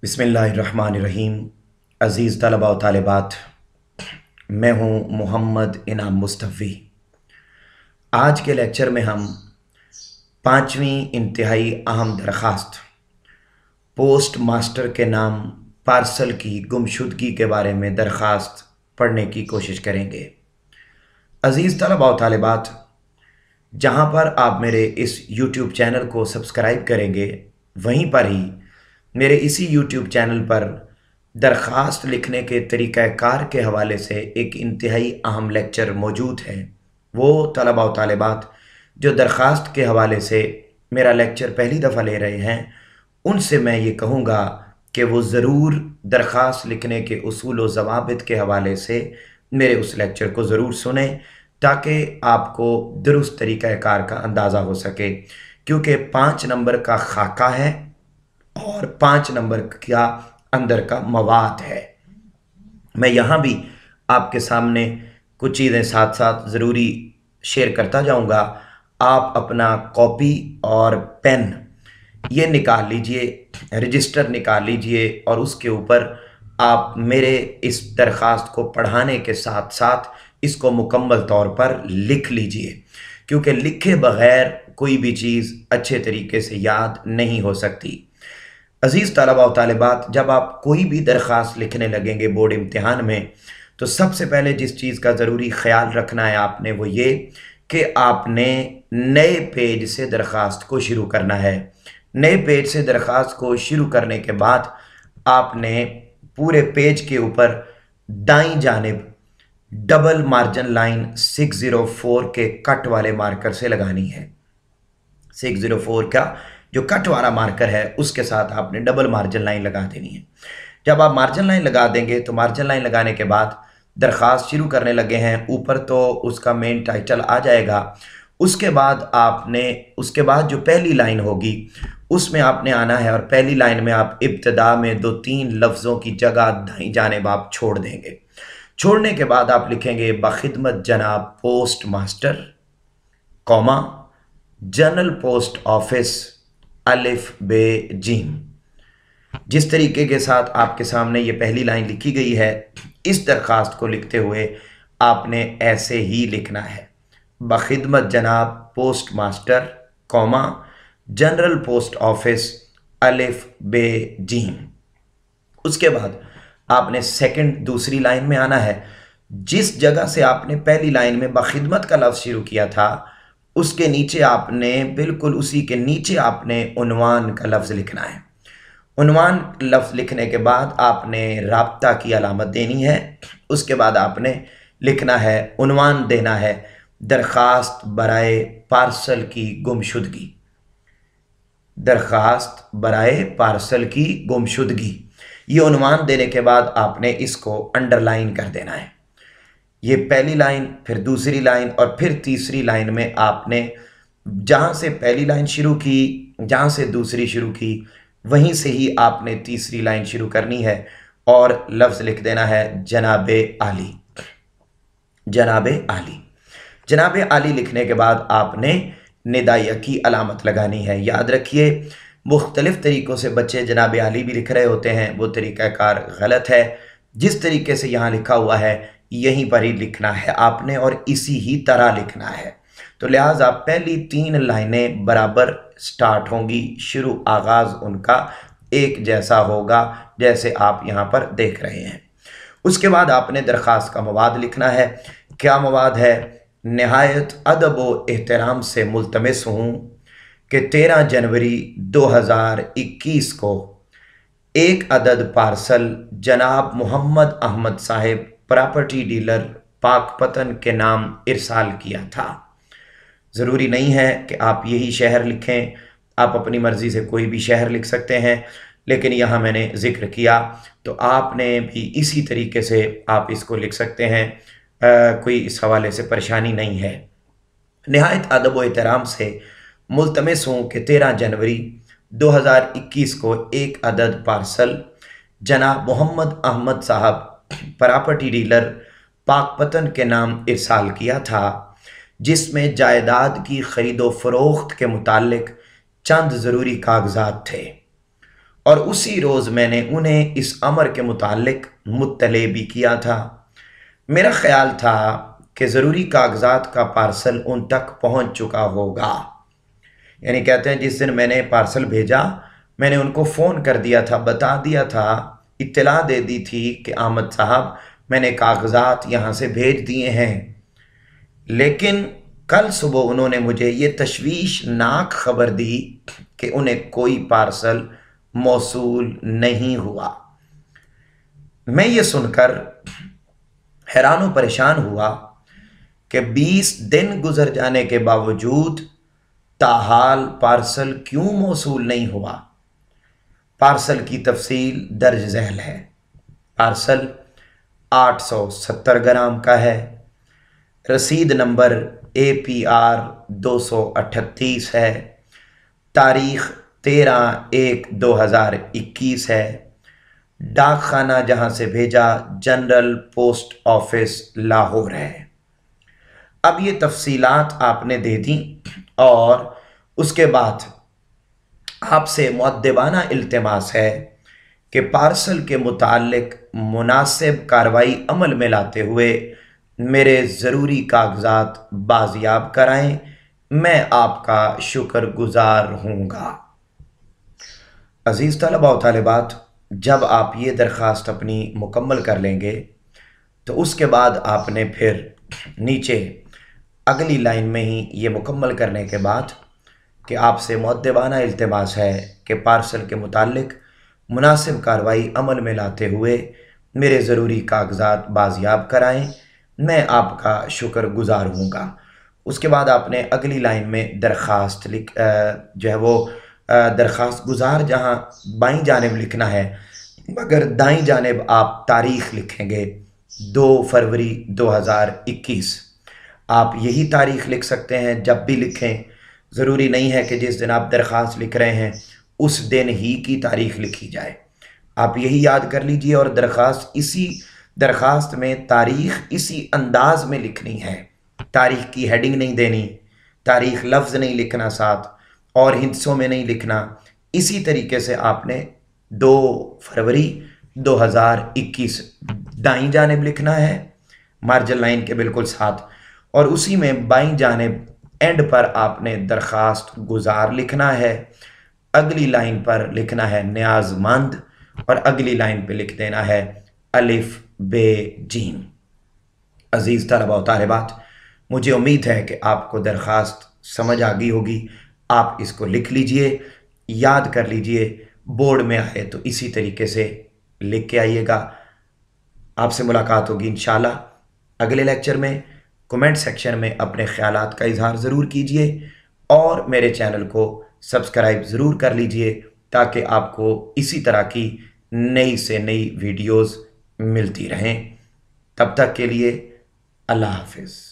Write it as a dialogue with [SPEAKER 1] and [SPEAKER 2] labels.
[SPEAKER 1] बिस्मिल्लाहिर्रहमानिर्रहीम। अज़ीज़ तलबा व तालिबात, मैं हूँ मोहम्मद इनाम मुस्तफ़ी। आज के लेक्चर में हम पाँचवीं इंतहाई अहम दरख्वास्त पोस्ट मास्टर के नाम पार्सल की गुमशुदगी के बारे में दरख्वास्त पढ़ने की कोशिश करेंगे। अज़ीज़ तलबा व तालिबात, जहाँ पर आप मेरे इस यूट्यूब चैनल को सब्सक्राइब करेंगे, वहीं पर ही मेरे इसी यूट्यूब चैनल पर दरख्वास्त लिखने के तरीक़ाकार के हवाले से एक इंतहाई अहम लेक्चर मौजूद है। वो तलबा व तालिबात जो दरख्वास्त के हवाले से मेरा लेक्चर पहली दफ़ा ले रहे हैं, उनसे मैं ये कहूँगा कि वो ज़रूर दरख्वास्त लिखने के उसूल व ज़वाबित के हवाले से मेरे उस लेक्चर को ज़रूर सुने, ताकि आपको दुरुस्त तरीक़ाकार का अंदाज़ा हो सके। क्योंकि 5 नंबर का खाका है और 5 नंबर का अंदर का मवाद है। मैं यहाँ भी आपके सामने कुछ चीज़ें साथ साथ ज़रूरी शेयर करता जाऊँगा। आप अपना कॉपी और पेन ये निकाल लीजिए, रजिस्टर निकाल लीजिए और उसके ऊपर आप मेरे इस दरख्वास्त को पढ़ाने के साथ साथ इसको मुकम्मल तौर पर लिख लीजिए, क्योंकि लिखे बग़ैर कोई भी चीज़ अच्छे तरीके से याद नहीं हो सकती। अज़ीज़ तलबा व तालिबात, जब आप कोई भी दरख्वास्त लिखने लगेंगे बोर्ड इम्तिहान में, तो सबसे पहले जिस चीज़ का ज़रूरी ख़्याल रखना है आपने, वो ये कि आपने नए पेज से दरख्वास्त को शुरू करना है। नए पेज से दरख्वास्त को शुरू करने के बाद आपने पूरे पेज के ऊपर दाईं जानिब डबल मार्जिन लाइन 604 के कट वाले मार्कर से लगानी है। 604 का जो कट वाला मार्कर है, उसके साथ आपने डबल मार्जिन लाइन लगा देनी है। जब आप मार्जिन लाइन लगा देंगे तो मार्जिन लाइन लगाने के बाद दरख्वास्त शुरू करने लगे हैं, ऊपर तो उसका मेन टाइटल आ जाएगा। उसके बाद जो पहली लाइन होगी उसमें आपने आना है, और पहली लाइन में आप इब्तिदा में 2-3 लफ्ज़ों की जगह दाईं जानिब आप छोड़ देंगे। छोड़ने के बाद आप लिखेंगे बखिदमत जनाब post master, comma, general post office, अलिफ बे जीम। जिस तरीके के साथ आपके सामने ये पहली लाइन लिखी गई है, इस दरख्वास्त को लिखते हुए आपने ऐसे ही लिखना है, बखिदमत जनाब post master, comma, general post office, अलिफ बे जीम। उसके बाद आपने दूसरी लाइन में आना है। जिस जगह से आपने पहली लाइन में बखिदमत का लफ्ज़ शुरू किया था, उसके नीचे आपने बिल्कुल उसी के नीचे आपने उन्वान का लफ्ज़ लिखना है। उन्वान लफ्ज़ लिखने के बाद आपने राब्ता की अलामत देनी है। उसके बाद आपने लिखना है, उन्वान देना है, दरख्वास्त बराए पार्सल की गुमशुदगी। दरख्वास्त बराए पार्सल की गुमशुदगी, ये उन्वान देने के बाद आपने इसको अंडरलाइन कर देना है। ये पहली लाइन, फिर दूसरी लाइन और फिर तीसरी लाइन में आपने जहाँ से पहली लाइन शुरू की, जहाँ से दूसरी शुरू की, वहीं से ही आपने तीसरी लाइन शुरू करनी है और लफ्ज़ लिख देना है जनाबे आली। जनाबे आली, जनाबे आली लिखने के बाद आपने निदाइया की अलामत लगानी है। याद रखिए, मुख्तलिफ़ तरीक़ों से बच्चे जनाबे आली भी लिख रहे होते हैं, वो तरीक़ाकार गलत है। जिस तरीके से यहाँ लिखा हुआ है यहीं पर ही लिखना है आपने, और इसी ही तरह लिखना है। तो लिहाजा पहली 3 लाइनें बराबर स्टार्ट होंगी, शुरू आगाज़ उनका एक जैसा होगा, जैसे आप यहाँ पर देख रहे हैं। उसके बाद आपने दरख्वास्त का मवाद लिखना है। क्या मवाद है? नहायत अदब व एहतराम से मुल्तमिस हूँ कि 13 जनवरी 2021 को एक अदद पार्सल जनाब मोहम्मद अहमद साहिब, प्रॉपर्टी डीलर, पाकपतन के नाम इरसाल किया था। ज़रूरी नहीं है कि आप यही शहर लिखें, आप अपनी मर्ज़ी से कोई भी शहर लिख सकते हैं, लेकिन यहाँ मैंने ज़िक्र किया तो आपने भी इसी तरीके से आप इसको लिख सकते हैं। कोई इस हवाले से परेशानी नहीं है। नहायत अदब व एहतराम से मुल्तमिस हूँ कि 13 जनवरी 2021 को एक अदद पार्सल जनाब मोहम्मद अहमद साहब, प्रॉपर्टी डीलर, पाकपतन के नाम इरसाल किया था, जिसमें जायदाद की ख़रीदो फ़रोख्त के मुताल्लिक़ चंद ज़रूरी कागज़ात थे और उसी रोज़ मैंने उन्हें इस अमर के मुतालिक मुत्तले भी किया था। मेरा ख्याल था कि ज़रूरी कागज़ात का पार्सल उन तक पहुंच चुका होगा। यानी कहते हैं जिस दिन मैंने पार्सल भेजा, मैंने उनको फ़ोन कर दिया था, बता दिया था, इत्तला दे दी थी कि अहमद साहब मैंने कागज़ात यहाँ से भेज दिए हैं। लेकिन कल सुबह उन्होंने मुझे ये तशवीशनाक ख़बर दी कि उन्हें कोई पार्सल मौसूल नहीं हुआ। मैं ये सुनकर हैरान व परेशान हुआ कि 20 दिन गुजर जाने के बावजूद ताहाल पार्सल क्यों मौसूल नहीं हुआ। पार्सल की तफसील दर्ज झैल है। पार्सल 870 ग्राम का है। रसीद नंबर APR 238 है। तारीख़ 13/1/2021 है। डाक खाना जहाँ से भेजा जनरल पोस्ट ऑफिस लाहौर है। अब ये तफसीलात आपने दे दी और उसके बाद आपसे मुअद्दबाना इल्तिमास है कि पार्सल के मुतालिक मुनासिब कार्रवाई अमल में लाते हुए मेरे ज़रूरी कागज़ात बाजियाब कराएं। मैं आपका शुक्रगुज़ार हूँगा। अज़ीज़ तलबा व तालिबात, जब आप ये दरख्वास्त अपनी मुकम्मल कर लेंगे तो उसके बाद आपने फिर नीचे अगली लाइन में ही ये मुकम्मल करने के बाद कि आपसे मुअद्दबाना इल्तिमास है कि पार्सल के मुतालिक मुनासिब कार्रवाई अमल में लाते हुए मेरे ज़रूरी कागज़ात बाजियाब कराएं। मैं आपका शुक्रगुज़ार हूँगा। उसके बाद आपने अगली लाइन में दरख्वास्त जो है वो दरख्वास्त गुज़ार जहाँ बाईं जानिब लिखना है, मगर दाईं जानिब आप तारीख़ लिखेंगे 2 फरवरी 2021। आप यही तारीख़ लिख सकते हैं, जब भी लिखें। ज़रूरी नहीं है कि जिस दिन आप दरख्वास्त लिख रहे हैं उस दिन ही की तारीख़ लिखी जाए। आप यही याद कर लीजिए और दरख्वास्त में तारीख़ इसी अंदाज में लिखनी है। तारीख़ की हेडिंग नहीं देनी, तारीख़ लफ्ज़ नहीं लिखना साथ, और हिस्सों में नहीं लिखना। इसी तरीके से आपने 2 फरवरी 2021 दाईं जानिब लिखना है, मार्जिन लाइन के बिल्कुल साथ, और उसी में बाईं जानिब एंड पर आपने दरख्वास्त गुज़ार लिखना है। अगली लाइन पर लिखना है न्याज़मंद, और अगली लाइन पे लिख देना है अलिफ बे जीम। अज़ीज़ तलबा व तालिबात, मुझे उम्मीद है कि आपको दरख्वास्त समझ आ गई होगी। आप इसको लिख लीजिए, याद कर लीजिए, बोर्ड में आए तो इसी तरीके से लिख के आइएगा। आपसे मुलाकात होगी इंशाल्लाह अगले लेक्चर में। कमेंट सेक्शन में अपने ख्यालात का इजहार ज़रूर कीजिए और मेरे चैनल को सब्सक्राइब ज़रूर कर लीजिए ताकि आपको इसी तरह की नई से नई वीडियोज़ मिलती रहें। तब तक के लिए अल्लाह हाफ़िज़।